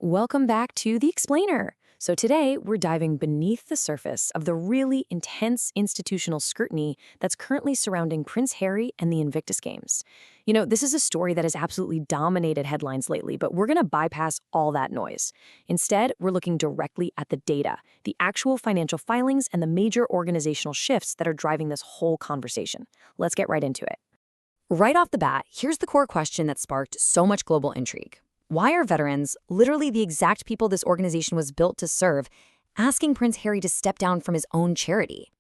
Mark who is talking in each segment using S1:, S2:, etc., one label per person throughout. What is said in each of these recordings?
S1: Welcome back to The Explainer. So today, we're diving beneath the surface of the really intense institutional scrutiny that's currently surrounding Prince Harry and the Invictus Games. This is a story that has absolutely dominated headlines lately, but we're going to bypass all that noise. Instead, we're looking directly at the data, the actual financial filings, and the major organizational shifts that are driving this whole conversation. Let's get right into it.
S2: Right off the bat, here's the core question that sparked so much global intrigue. Why are veterans, literally the exact people this organization was built to serve, asking Prince Harry to step down from his own charity?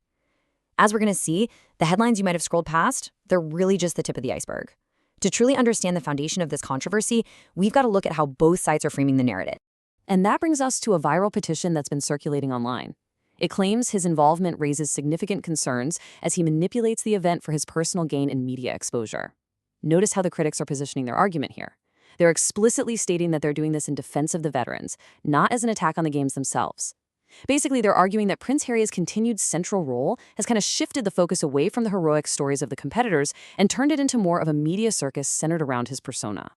S2: As we're going to see, the headlines you might have scrolled past, they're really just the tip of the iceberg. To truly understand the foundation of this controversy, we've got to look at how both sides are framing the narrative.
S1: And that brings us to a viral petition that's been circulating online. It claims his involvement raises significant concerns as he manipulates the event for his personal gain and media exposure. Notice how the critics are positioning their argument here. They're explicitly stating that they're doing this in defense of the veterans, not as an attack on the games themselves. Basically, they're arguing that Prince Harry's continued central role has kind of shifted the focus away from the heroic stories of the competitors and turned it into more of a media circus centered around his persona.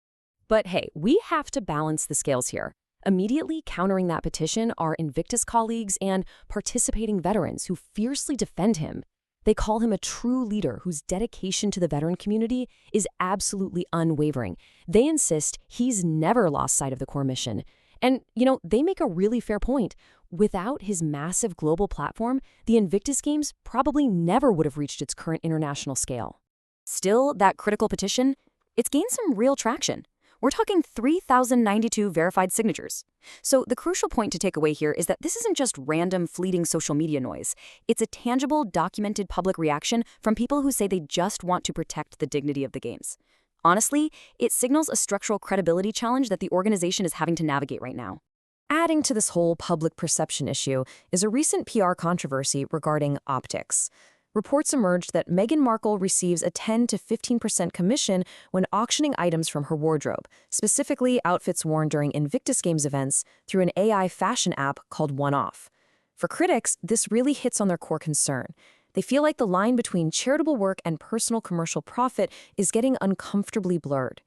S1: But hey, we have to balance the scales here. Immediately countering that petition are Invictus colleagues and participating veterans who fiercely defend him. They call him a true leader whose dedication to the veteran community is absolutely unwavering. They insist he's never lost sight of the core mission. And, they make a really fair point. Without his massive global platform, the Invictus Games probably never would have reached its current international scale. Still, that critical petition, it's gained some real traction. We're talking 3,092 verified signatures. So the crucial point to take away here is that this isn't just random, fleeting social media noise. It's a tangible, documented public reaction from people who say they just want to protect the dignity of the games. Honestly, it signals a structural credibility challenge that the organization is having to navigate right now. Adding to this whole public perception issue is a recent PR controversy regarding optics. Reports emerged that Meghan Markle receives a 10 to 15% commission when auctioning items from her wardrobe, specifically outfits worn during Invictus Games events through an AI fashion app called One Off. For critics, this really hits on their core concern. They feel like the line between charitable work and personal commercial profit is getting uncomfortably blurred.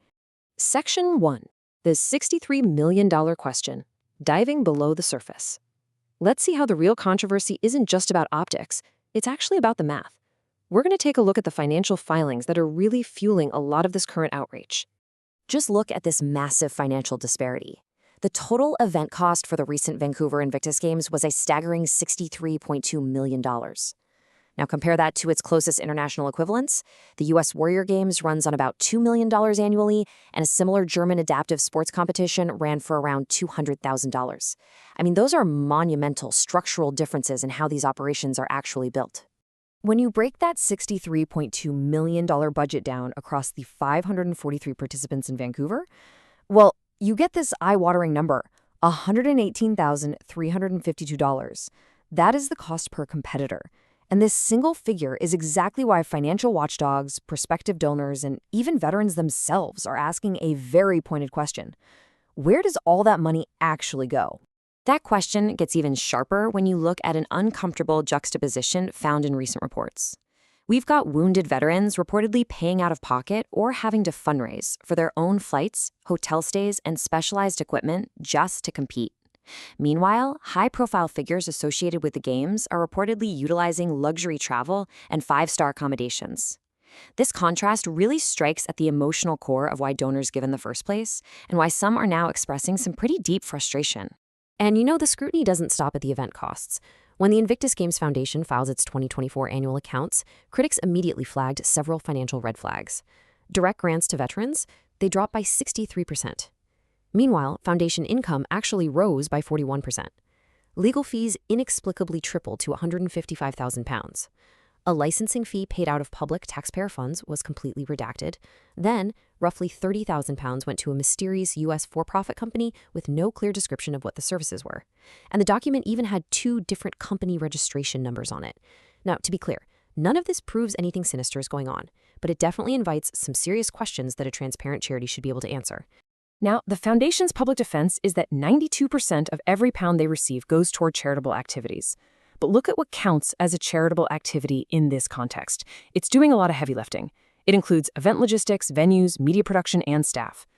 S1: Section 1. The $63 million question. Diving below the surface. Let's see how the real controversy isn't just about optics. It's actually about the math. We're going to take a look at the financial filings that are really fueling a lot of this current outrage. Just look at this massive financial disparity. The total event cost for the recent Vancouver Invictus Games was a staggering $63.2 million. Now compare that to its closest international equivalents. The US Warrior Games runs on about $2 million annually, and a similar German adaptive sports competition ran for around $200,000. Those are monumental structural differences in how these operations are actually built. When you break that $63.2 million budget down across the 543 participants in Vancouver, well, you get this eye-watering number, $118,352. That is the cost per competitor. And this single figure is exactly why financial watchdogs, prospective donors, and even veterans themselves are asking a very pointed question. Where does all that money actually go? That question gets even sharper when you look at an uncomfortable juxtaposition found in recent reports. We've got wounded veterans reportedly paying out of pocket or having to fundraise for their own flights, hotel stays, and specialized equipment just to compete. Meanwhile, high-profile figures associated with the games are reportedly utilizing luxury travel and five-star accommodations. This contrast really strikes at the emotional core of why donors give in the first place, and why some are now expressing some pretty deep frustration. And the scrutiny doesn't stop at the event costs. When the Invictus Games Foundation files its 2024 annual accounts, critics immediately flagged several financial red flags. Direct grants to veterans, they dropped by 63%. Meanwhile, foundation income actually rose by 41%. Legal fees inexplicably tripled to £155,000. A licensing fee paid out of public taxpayer funds was completely redacted. Then, roughly £30,000 went to a mysterious U.S. for-profit company with no clear description of what the services were. And the document even had 2 different company registration numbers on it. Now, to be clear, none of this proves anything sinister is going on, but it definitely invites some serious questions that a transparent charity should be able to answer. Now, the Foundation's public defense is that 92% of every pound they receive goes toward charitable activities. But look at what counts as a charitable activity in this context. It's doing a lot of heavy lifting. It includes event logistics, venues, media production, and staff.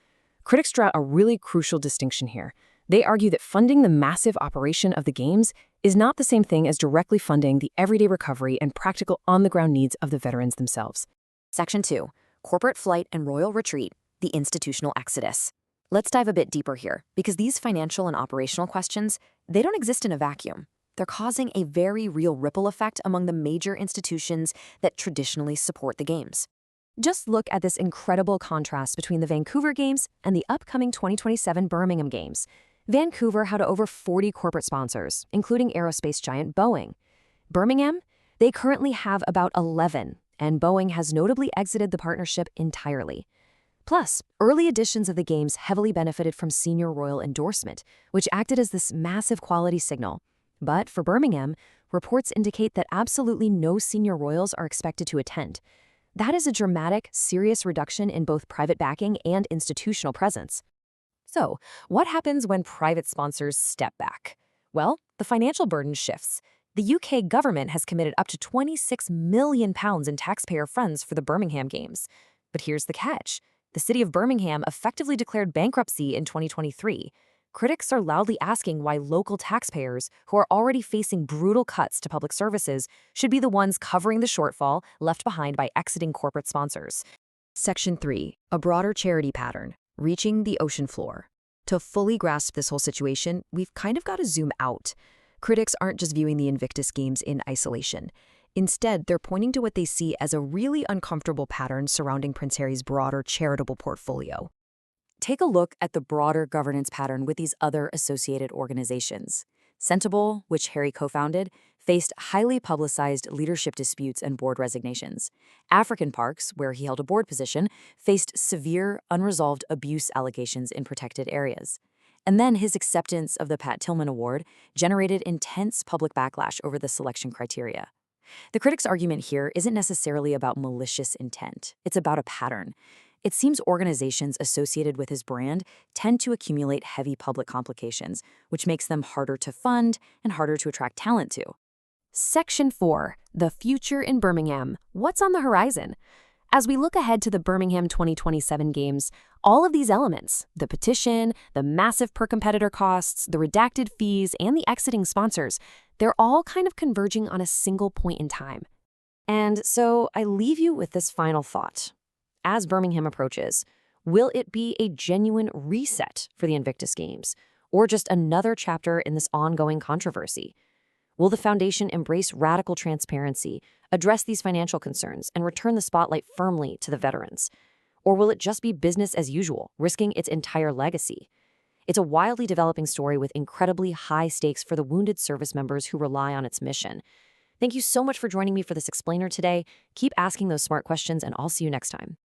S1: Critics draw a really crucial distinction here. They argue that funding the massive operation of the games is not the same thing as directly funding the everyday recovery and practical on-the-ground needs of the veterans themselves.
S2: Section 2. Corporate Flight and Royal Retreat, the Institutional Exodus. Let's dive a bit deeper here, because these financial and operational questions, they don't exist in a vacuum. They're causing a very real ripple effect among the major institutions that traditionally support the games. Just look at this incredible contrast between the Vancouver Games and the upcoming 2027 Birmingham Games. Vancouver had over 40 corporate sponsors, including aerospace giant Boeing. Birmingham, they currently have about 11, and Boeing has notably exited the partnership entirely. Plus, early editions of the games heavily benefited from senior royal endorsement, which acted as this massive quality signal. But for Birmingham, reports indicate that absolutely no senior royals are expected to attend. That is a dramatic, serious reduction in both private backing and institutional presence. So, what happens when private sponsors step back? Well, the financial burden shifts. The UK government has committed up to £26 million in taxpayer funds for the Birmingham Games. But here's the catch. The city of Birmingham effectively declared bankruptcy in 2023. Critics are loudly asking why local taxpayers, who are already facing brutal cuts to public services, should be the ones covering the shortfall left behind by exiting corporate sponsors. Section 3. A broader charity pattern, reaching the ocean floor. To fully grasp this whole situation, we've kind of got to zoom out. Critics aren't just viewing the Invictus Games in isolation. Instead, they're pointing to what they see as a really uncomfortable pattern surrounding Prince Harry's broader charitable portfolio. Take a look at the broader governance pattern with these other associated organizations. Sentable, which Harry co-founded, faced highly publicized leadership disputes and board resignations. African Parks, where he held a board position, faced severe, unresolved abuse allegations in protected areas. And then his acceptance of the Pat Tillman Award generated intense public backlash over the selection criteria. The critics' argument here isn't necessarily about malicious intent. It's about a pattern. It seems organizations associated with his brand tend to accumulate heavy public complications, which makes them harder to fund and harder to attract talent to. Section 4. The future in Birmingham. What's on the horizon? As we look ahead to the Birmingham 2027 Games, all of these elements, the petition, the massive per-competitor costs, the redacted fees, and the exiting sponsors, they're all kind of converging on a single point in time. And so I leave you with this final thought. As Birmingham approaches, will it be a genuine reset for the Invictus Games, or just another chapter in this ongoing controversy? Will the foundation embrace radical transparency, address these financial concerns, and return the spotlight firmly to the veterans? Or will it just be business as usual, risking its entire legacy? It's a wildly developing story with incredibly high stakes for the wounded service members who rely on its mission. Thank you so much for joining me for this explainer today. Keep asking those smart questions, and I'll see you next time.